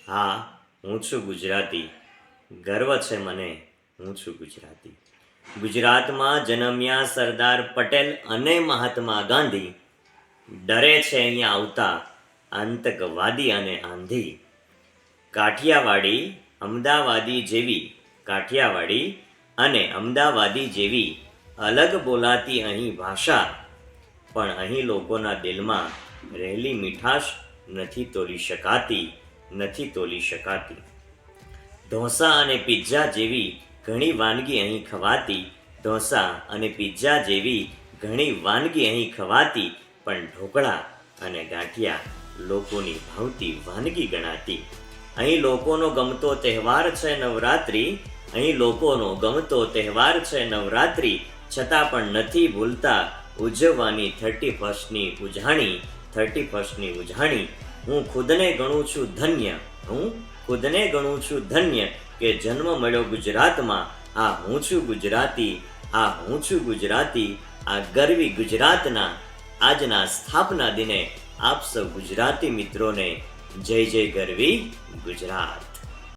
હા, હું છું ગુજરાતી. ગર્વ છે મને, હું છું ગુજરાતી. ગુજરાતમાં જન્મ્યા સરદાર પટેલ અને મહાત્મા ગાંધી. ડરે છે અહીંયા આવતા આતંકવાદી અને આંધી. કાઠિયાવાડી અમદાવાદી જેવી કાઠિયાવાડી અને અમદાવાદી જેવી અલગ બોલાતી અહીં ભાષા, પણ અહીં લોકોના દિલમાં રહેલી મીઠાશ નથી તોલી શકાતી. ઢોસા અને પિઝા જેવી ઘણી વાનગી અહીં ખવાતી. ઢોસા અને પિઝા જેવી ઘણી વાનગી અહીં ખવાતી, પણ ઢોકળા અને ગાંઠિયા લોકોની ભાવતી વાનગી ગણાતી. અહીં લોકોનો ગમતો તહેવાર છે નવરાત્રિ. છતાં પણ નથી ભૂલતા ઉજવવાની 31st ની ઉજાણી. હું ખુદને ગણું છું ધન્ય કે જન્મ મળ્યો ગુજરાતમાં. હું છું ગુજરાતી. આ ગરવી ગુજરાતના આજના સ્થાપના દિને આપ સૌ ગુજરાતી મિત્રોને જય જય ગરવી ગુજરાત.